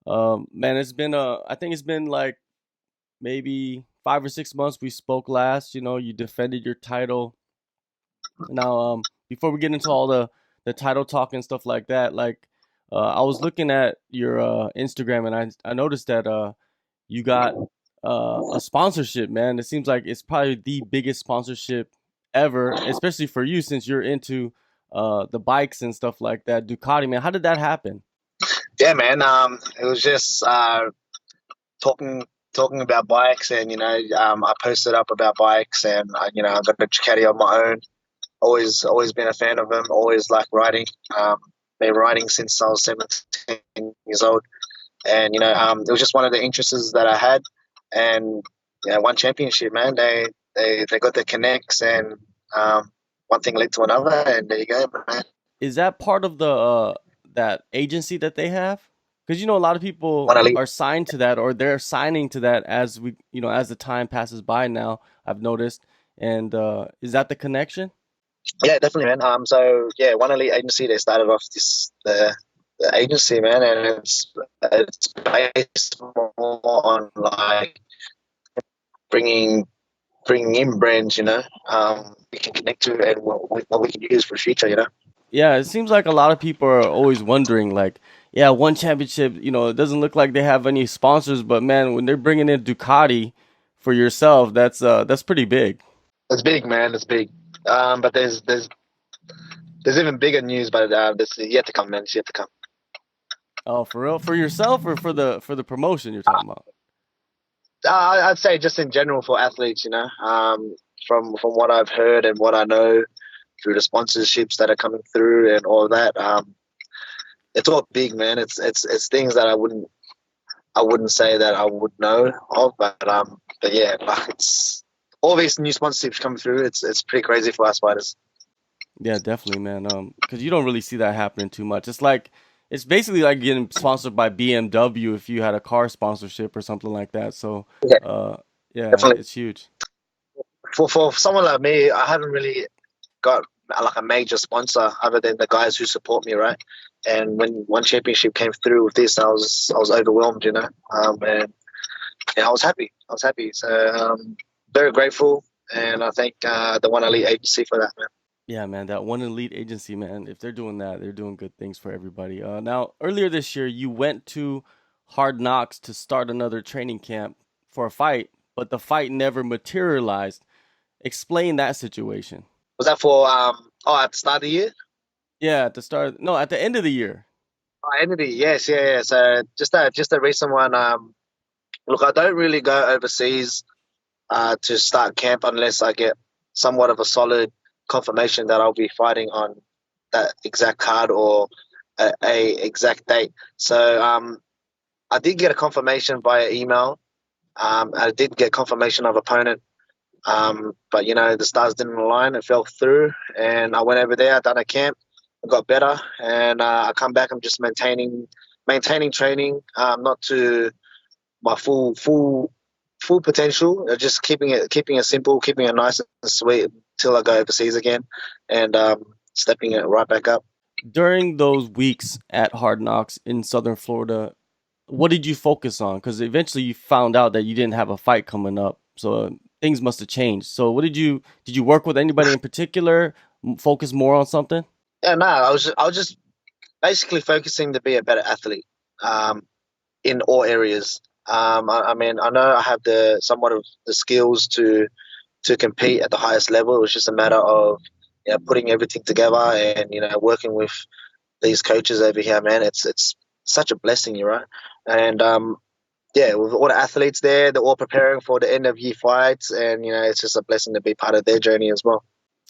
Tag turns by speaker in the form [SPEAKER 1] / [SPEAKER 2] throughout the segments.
[SPEAKER 1] Man, it's been I think it's been like maybe 5 or 6 months we spoke last. You defended your title. Now, before we get into all the title talk and stuff like that, like I was looking at your Instagram and I noticed that you got a sponsorship, man. It seems like it's probably the biggest sponsorship ever, especially for you since you're into the bikes and stuff like that. Ducati, man, how did that happen?
[SPEAKER 2] Yeah, man. It was just talking talking about bikes, and I posted up about bikes, and I got a Ducati on my own. Always been a fan of them. Always like riding. Um, been riding since I was 17 years old, and it was just one of the interests that I had, and one championship, man. They got the connects, and one thing led to another, and there you go, man.
[SPEAKER 1] Is that part of the that agency that they have? Because a lot of people
[SPEAKER 2] One elite.
[SPEAKER 1] are signed to that, or they're signing to that as as the time passes by. Now I've noticed, and is that the connection?
[SPEAKER 2] Yeah, definitely, man. So yeah, one elite agency. They started off the agency, man, and it's based more on like bringing bringing in brands, we can connect to and what we can use for the future,
[SPEAKER 1] Yeah, it seems like a lot of people are always wondering, like, yeah, one championship. It doesn't look like they have any sponsors, but man, when they're bringing in Ducati for yourself, that's pretty big.
[SPEAKER 2] It's big, man. It's big. But there's even bigger news, but this is yet to come, man. It's yet to come.
[SPEAKER 1] Oh, for real? For yourself or for the promotion you're talking about?
[SPEAKER 2] I'd say just in general for athletes, from what I've heard and what I know through the sponsorships that are coming through and all that. It's all big, man. It's things that I wouldn't say that I would know of, but yeah, but it's all these new sponsorships coming through. It's pretty crazy for us fighters.
[SPEAKER 1] Yeah, definitely, man. Because you don't really see that happening too much. It's basically like getting sponsored by BMW if you had a car sponsorship or something like that. So,
[SPEAKER 2] Yeah,
[SPEAKER 1] uh, yeah,
[SPEAKER 2] definitely.
[SPEAKER 1] it's huge.
[SPEAKER 2] For someone like me, I haven't really got like a major sponsor other than the guys who support me, right? And when one championship came through with this, I was overwhelmed, and yeah, I was happy. I was happy. So very grateful, and I thank the One Elite Agency for that, man.
[SPEAKER 1] Yeah, man, that one elite agency, man. If they're doing that, they're doing good things for everybody. Now, earlier this year, you went to Hard Knocks to start another training camp for a fight, but the fight never materialized. Explain that situation.
[SPEAKER 2] Was that for at the start of the year?
[SPEAKER 1] Yeah, at the start, no, at the end of the year.
[SPEAKER 2] Oh, Entity, yes, yeah, yeah. So just a recent one. Look, I don't really go overseas to start camp unless I get somewhat of a solid confirmation that I'll be fighting on that exact card or a exact date. So I did get a confirmation via email. I did get confirmation of opponent, but the stars didn't align. It fell through, and I went over there. I done a camp. I got better, and I come back. I'm just maintaining training, not to my full potential. Just keeping it simple, keeping it nice and sweet until I go overseas again, and stepping it right back up.
[SPEAKER 1] During those weeks at Hard Knocks in Southern Florida, what did you focus on? Because eventually you found out that you didn't have a fight coming up, so things must have changed. So what did you work with anybody in particular? Focus more on something?
[SPEAKER 2] Yeah, no, I was just basically focusing to be a better athlete um, in all areas. I mean, I know I have the somewhat of the skills to compete at the highest level. It was just a matter of putting everything together and working with these coaches over here, man. It's such a blessing, you're right. And yeah, with all the athletes there, they're all preparing for the end of year fights, and it's just a blessing to be part of their journey as well.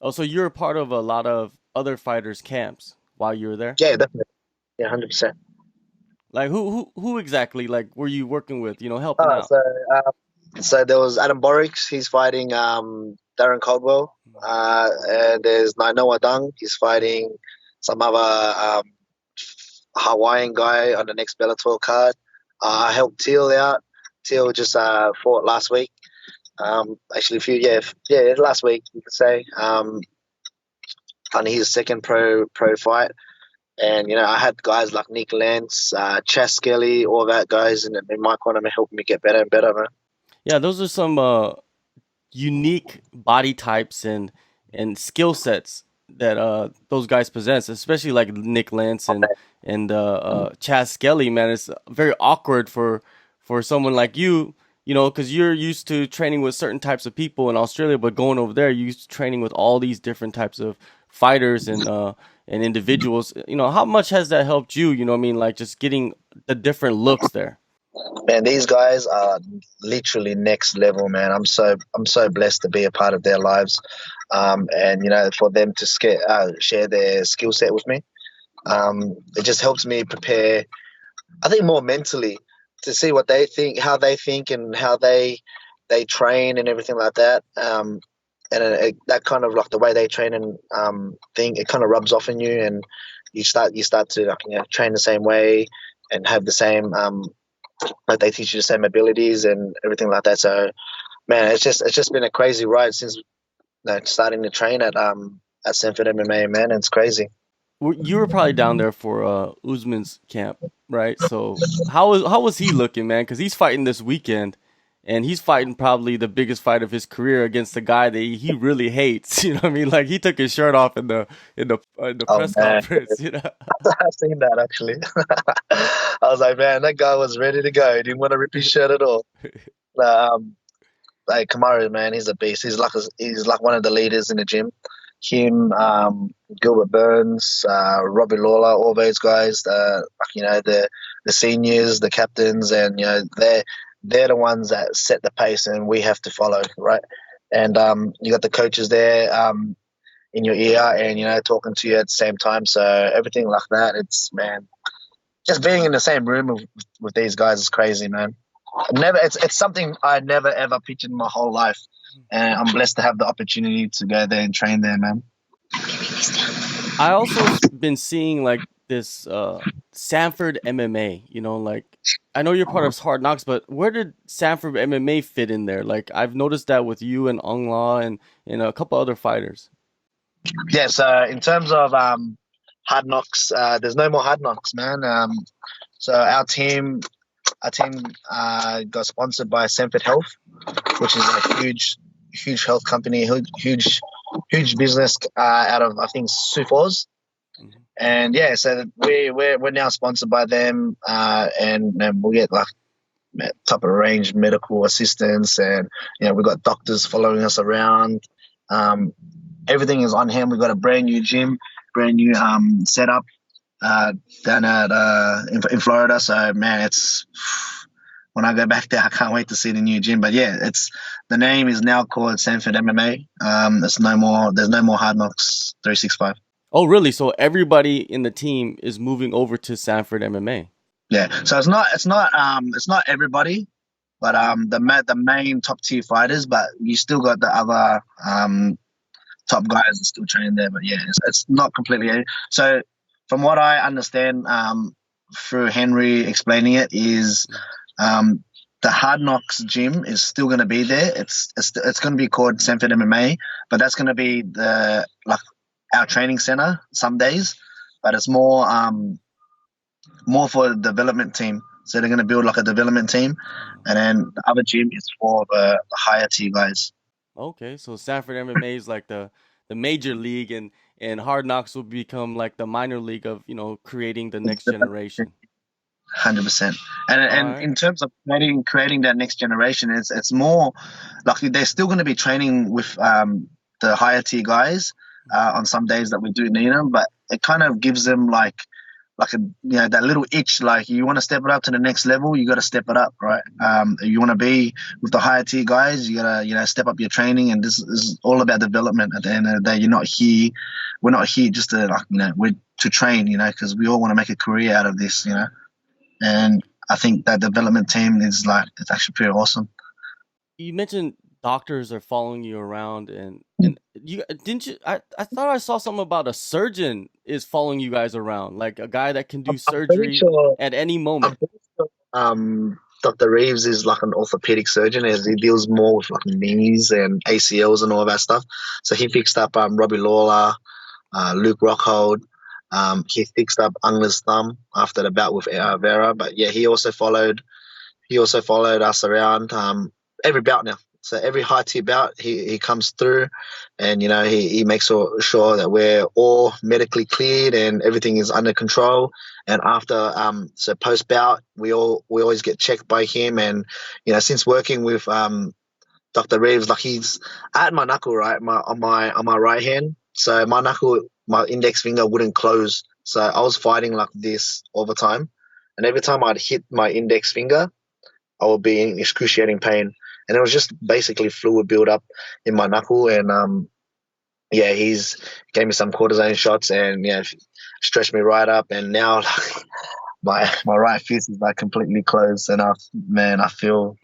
[SPEAKER 1] Oh, so you're a part of a lot of other fighters' camps while you were there?
[SPEAKER 2] Yeah, definitely. Yeah, 100%.
[SPEAKER 1] Like who exactly like were you working with? Helping
[SPEAKER 2] Uh,
[SPEAKER 1] out.
[SPEAKER 2] so, so there was Adam Borix. He's fighting Darren Caldwell. And there's Nainoa Dung. He's fighting some other Hawaiian guy on the next Bellator card. I helped Teal out. Teal just fought last week. Actually, a few yeah last week you could say. On his second pro fight. And I had guys like Nick Lentz, Chas Skelly, all that guys in my corner helping me get better and better, man.
[SPEAKER 1] Yeah, those are some unique body types and skill sets that those guys possess, especially like Nick Lance and Chaz Skelly. Man, it's very awkward for someone like you know, because you're used to training with certain types of people in Australia, but going over there, you're used to training with all these different types of fighters and individuals. You know, how much has that helped you? You know what I mean? Like just getting the different looks there.
[SPEAKER 2] Man, these guys are literally next level, man. I'm so blessed to be a part of their lives, and for them to share their skill set with me. It just helps me prepare. I think more mentally to see what they think, how they think, and how they train and everything like that. And that kind of like the way they train and think, it kind of rubs off on you, and you start to like, train the same way and have the same like they teach you the same abilities and everything like that. So man, it's just been a crazy ride since starting to train at Sanford MMA. Man, it's crazy.
[SPEAKER 1] You were probably down there for Usman's camp, right? So how was he looking, man? Because he's fighting this weekend, and he's fighting probably the biggest fight of his career against a guy that he really hates. You know what I mean? Like he took his shirt off in the
[SPEAKER 2] Oh
[SPEAKER 1] press
[SPEAKER 2] man,
[SPEAKER 1] conference. You know.
[SPEAKER 2] I've seen that actually. I was like, man, that guy was ready to go. He didn't want to rip his shirt at all. Um, like Kamaru, man, he's a beast. He's like one of the leaders in the gym. Him, Gilbert Burns, Robbie Lawler, all those guys. The seniors, the captains, and they're the ones that set the pace, and we have to follow, right? And you got the coaches there in your ear, and talking to you at the same time. So everything like that, it's man, just being in the same room with these guys is crazy, man. Never, it's something I never ever pictured in my whole life, and I'm blessed to have the opportunity to go there and train there, man.
[SPEAKER 1] I also been seeing like this Sanford MMA. You know, like I know you're part of Hard Knocks, but where did Sanford MMA fit in there? Like I've noticed that with you and Ong La and a couple other fighters.
[SPEAKER 2] Yeah, so in terms of hard knocks, there's no more hard knocks, man. So our team got sponsored by Sanford Health, which is a huge health company, huge business out of I think Sioux Falls.
[SPEAKER 1] Mhm.
[SPEAKER 2] And yeah, so we're now sponsored by them, and we get like top of range medical assistance, and we've got doctors following us around. Um, Everything is on hand. We've got a brand new gym, brand new setup down at in Florida. So man, it's when I go back there, I can't wait to see the new gym. But yeah, it's the name is now called Sanford MMA. There's no more Hard Knocks 365.
[SPEAKER 1] Oh, really? So everybody in the team is moving over to Sanford MMA.
[SPEAKER 2] Yeah, so it's not everybody, but the main top tier fighters. But you still got the other top guys that still train there. But yeah, it's not completely. So from what I understand, through Henry explaining it, is um, the Hard Knocks gym is still going to be there. It's going to be called Sanford MMA, but that's going to be the like our training center some days. But it's more for the development team. So they're going to build like a development team, and then the other gym is for the higher tier guys.
[SPEAKER 1] Okay, so Sanford MMA is like the major league, and Hard Knocks will become like the minor league of creating the next generation.
[SPEAKER 2] 100%. And
[SPEAKER 1] All
[SPEAKER 2] and
[SPEAKER 1] right.
[SPEAKER 2] in terms of creating that next generation, it's more like they're still going to be training with the higher tier guys on some days that we do need them, but it kind of gives them like a that little itch. Like you want to step it up to the next level, you got to step it up, right? You want to be with the higher tier guys, you gotta step up your training, and this is all about development. At the end of the day, we're not here just to we're to train, because we all want to make a career out of this, and I think that development team is it's actually pretty awesome.
[SPEAKER 1] You mentioned doctors are following you around, and you didn't you? I thought I saw something about a surgeon is following you guys around, like a guy that can do
[SPEAKER 2] I'm pretty
[SPEAKER 1] surgery
[SPEAKER 2] sure.
[SPEAKER 1] at any
[SPEAKER 2] I'm
[SPEAKER 1] moment.
[SPEAKER 2] pretty sure. Dr. Reeves is like an orthopedic surgeon. As he deals more with like knees and ACLs and all that stuff. So he fixed up Robbie Lawler, Luke Rockhold. He fixed up Angler's thumb after the bout with Vera. But yeah, he also followed us around every bout now. So every high tier bout, he comes through, and he makes sure that we're all medically cleared and everything is under control. And after so post bout, we always get checked by him. And since working with Dr. Reeves, like I had my knuckle right on my right hand, so my index finger wouldn't close. So I was fighting like this all the time, and every time I'd hit my index finger, I would be in excruciating pain, and it was just basically fluid buildup in my knuckle. And yeah, he's gave me some cortisone shots, and stretched me right up, and now my right fist is like completely closed, and I feel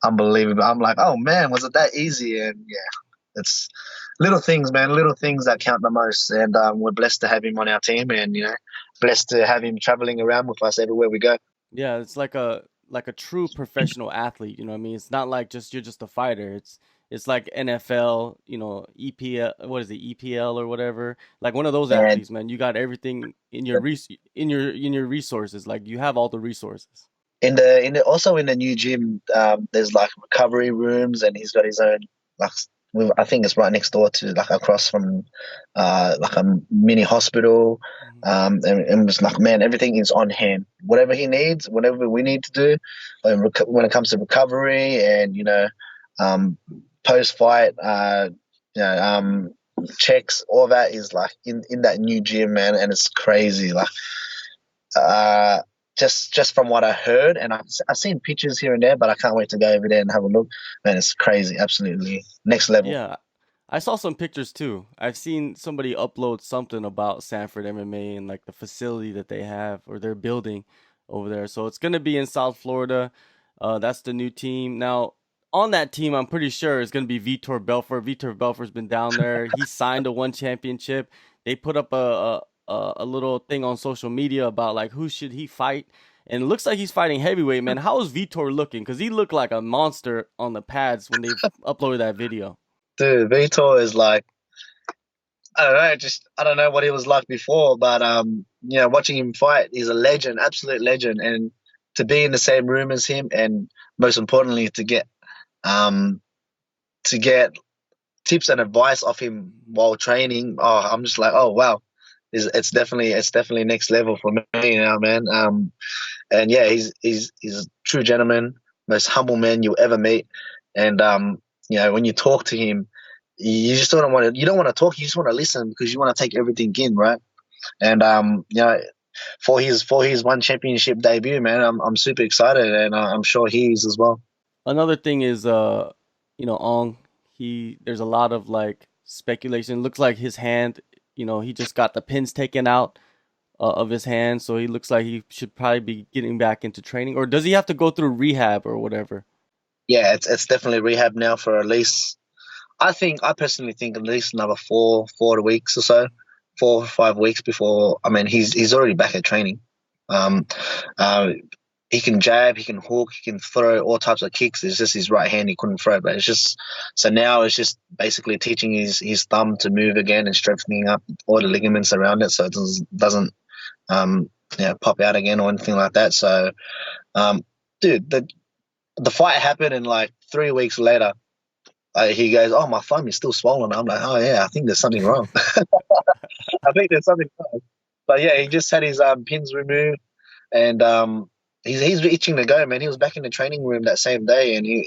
[SPEAKER 2] unbelievable. I'm like, oh man, was it that easy? And yeah, it's little things, man, little things that count the most. And we're blessed to have him on our team, and blessed to have him traveling around with us everywhere we go.
[SPEAKER 1] Yeah, it's like a true professional athlete. You know what I mean? It's not like just you're just a fighter. It's like NFL, EPL. What is it, EPL or whatever? Like one of those
[SPEAKER 2] And
[SPEAKER 1] athletes, man. You got everything in your in your resources. Like you have all the resources.
[SPEAKER 2] also in the new gym, there's like recovery rooms, and he's got his own like. I think it's right next door to like across from like a mini hospital,
[SPEAKER 1] Mhm.
[SPEAKER 2] and it's like, man, everything is on hand. Whatever he needs, whatever we need to do, when it comes to recovery and um, post fight, checks, all that is like in that new gym, man, and it's crazy. Like uh, just from what I heard, and I've seen pictures here and there, but I can't wait to go over there and have a look. Man, it's crazy, absolutely next level.
[SPEAKER 1] Yeah, I saw some pictures too. I've seen somebody upload something about Sanford MMA and like the facility that they have or they're building over there. So it's gonna be in South Florida. That's the new team. Now, on that team, I'm pretty sure it's gonna be Vitor Belfort. Vitor Belfort's been down there. He signed a one championship. They put up a little thing on social media about like who should he fight. And it looks like he's fighting heavyweight, man. How is Vitor looking? Because he looked like a monster on the pads when they uploaded that video.
[SPEAKER 2] Dude, Vitor is like, I don't know, just I don't know what he was like before, but watching him fight, he's a legend, absolute legend, and to be in the same room as him, and most importantly, um to get tips and advice off him while training. Oh, I'm just like, oh wow, it's definitely next level for me now, man. And yeah, he's a true gentleman, most humble man you'll ever meet. And when you talk to him, you don't want to talk, you just want to listen because you want to take everything in, right? And for his one championship debut, man, I'm super excited, and I'm sure he is as well.
[SPEAKER 1] Another thing is Ong, there's a lot of like speculation. Looks like his hand, he just got the pins taken out of his hand, so he looks like he should probably be getting back into training. Or does he have to go through rehab or whatever?
[SPEAKER 2] Yeah, it's definitely rehab now for at least. I personally think at least another 4 weeks or so, 4 or 5 weeks before. I mean, he's already back at training. Um, uh, he can jab, he can hook, he can throw all types of kicks. It's just his right hand he couldn't throw, but it's just so now it's just basically teaching his thumb to move again and strengthening up all the ligaments around it so it doesn't pop out again or anything like that. So, um, dude, the fight happened, and like 3 weeks later, he goes, "Oh, my thumb is still swollen." I'm like, "Oh yeah, I think there's something wrong. I think there's something wrong." But yeah, he just had his pins removed, and he's itching to go, man. He was back in the training room that same day, and he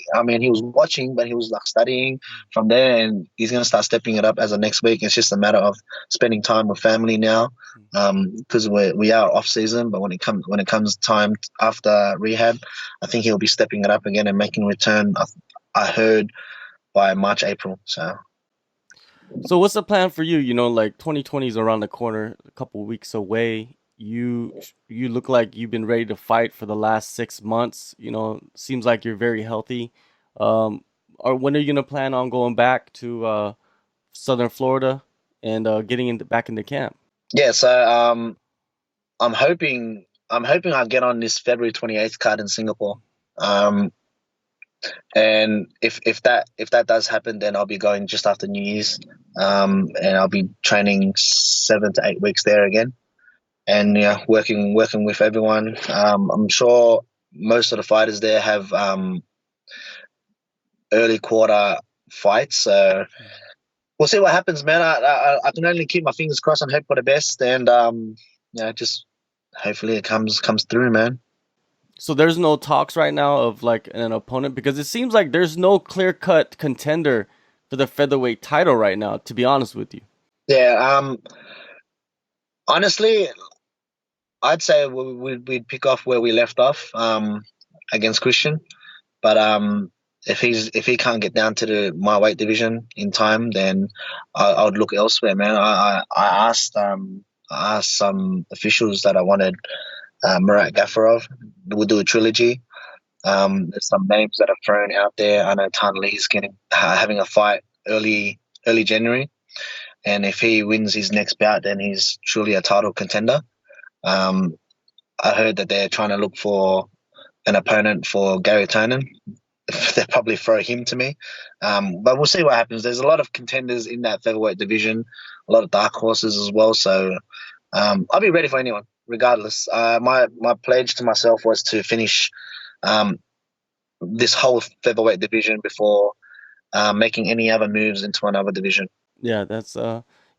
[SPEAKER 2] was watching, but he was like studying from there, and he's gonna start stepping it up as of next week. It's just a matter of spending time with family now, because we are off season. But when it comes time after rehab, I think he'll be stepping it up again and making return. I heard by March, April. So
[SPEAKER 1] So what's the plan for you? Like 2020 is around the corner, a couple weeks away. You look like you've been ready to fight for the last 6 months. Seems like you're very healthy. Or when are you gonna plan on going back to Southern Florida and back into camp?
[SPEAKER 2] yeah, so I'm hoping I get on this February 28th card in Singapore. Um, and if that does happen, then I'll be going just after New Year's. And I'll be training 7 to 8 weeks there again. and yeah, working with everyone. I'm sure most of the fighters there have early quarter fights, so we'll see what happens, man. I can only keep my fingers crossed and hope for the best, and yeah, just hopefully it comes through, man.
[SPEAKER 1] So there's no talks right now of like an opponent because it seems like there's no clear cut contender for the featherweight title right now. To be honest with you.
[SPEAKER 2] Yeah, honestly, I'd say we'd pick off where we left off against Christian. But if he can't get down to my weight division in time, then I would look elsewhere, man. I asked some officials that I wanted Murat Gafarov. We'll do a trilogy. There's some names that are thrown out there. I know Tan Lee's getting having a fight early January, and if he wins his next bout, then he's truly a title contender. Um, I heard that they're trying to look for an opponent for Gary Tonin. They'll probably throw him to me. But we'll see what happens. There's a lot of contenders in that featherweight division, a lot of dark horses as well. So I'll be ready for anyone, regardless. My pledge to myself was to finish um, this whole featherweight division before making any other moves into another division.
[SPEAKER 1] Yeah, that's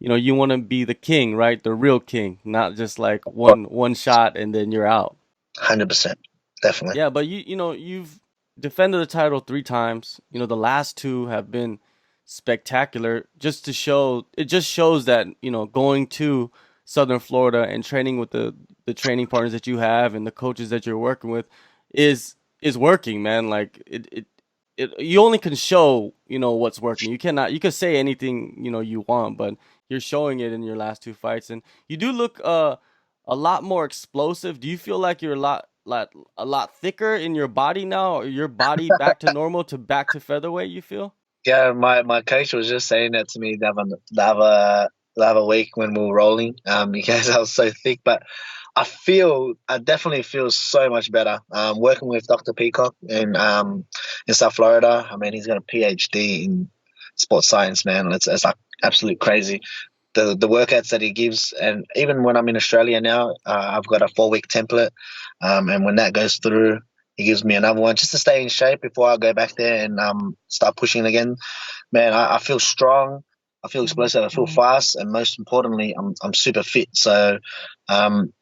[SPEAKER 1] you want to be the king, right? The real king, not just like one shot and then you're out.
[SPEAKER 2] 100%, definitely.
[SPEAKER 1] Yeah, but you've defended the title 3 times. The last two have been spectacular. Just to show it just shows that going to Southern Florida and training with the training partners that you have and the coaches that you're working with is working, man. Like you only can show what's working. You can say anything you want, but you're showing it in your last 2 fights, and you do look a lot more explosive. Do you feel like you're a lot thicker in your body now, or your body back to normal to back to featherweight? You feel?
[SPEAKER 2] Yeah, my coach was just saying that to me the other week when we were rolling. Because I was so thick, but I definitely feel so much better. Working with Dr. Peacock in South Florida. I mean, he's got a PhD in sports science, man. It's like absolute crazy. The workouts that he gives, and even when I'm in Australia now, I've got a 4 week template, and when that goes through, he gives me another one just to stay in shape before I go back there and start pushing again. Man, I feel strong, I feel explosive, I feel fast, and most importantly, I'm super fit. So um,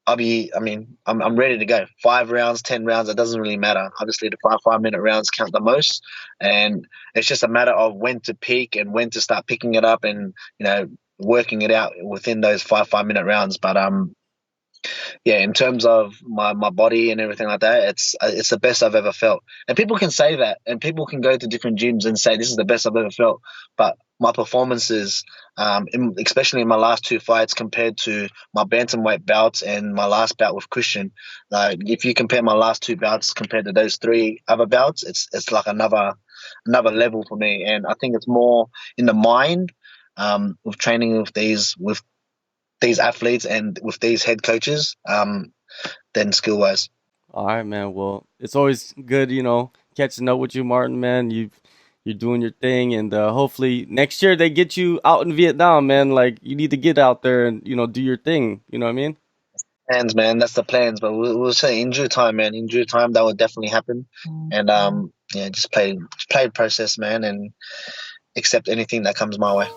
[SPEAKER 2] I'm ready to go. 5 rounds, 10 rounds, it doesn't really matter. Obviously, the 5 minute rounds count the most, and it's just a matter of when to peak and when to start picking it up, and working it out within those 5 minute rounds. But yeah, in terms of my body and everything like that, it's the best I've ever felt. And people can say that, and people can go to different gyms and say this is the best I've ever felt. But my performances, especially in my last 2 fights, compared to my bantamweight bouts and my last bout with Christian, like if you compare my last 2 bouts compared to those 3 other bouts, it's like another level for me. And I think it's more in the mind, with training with these athletes and with these head coaches, than skill wise.
[SPEAKER 1] All right, man. Well, it's always good, catching up with you, Martin, man. You're doing your thing, and hopefully next year they get you out in Vietnam, man. Like you need to get out there and do your thing. You know what I mean?
[SPEAKER 2] Plans, man. That's the plans, but we'll say in due time, man. In due time, that will definitely happen. And yeah, just play process, man, and accept anything that comes my way.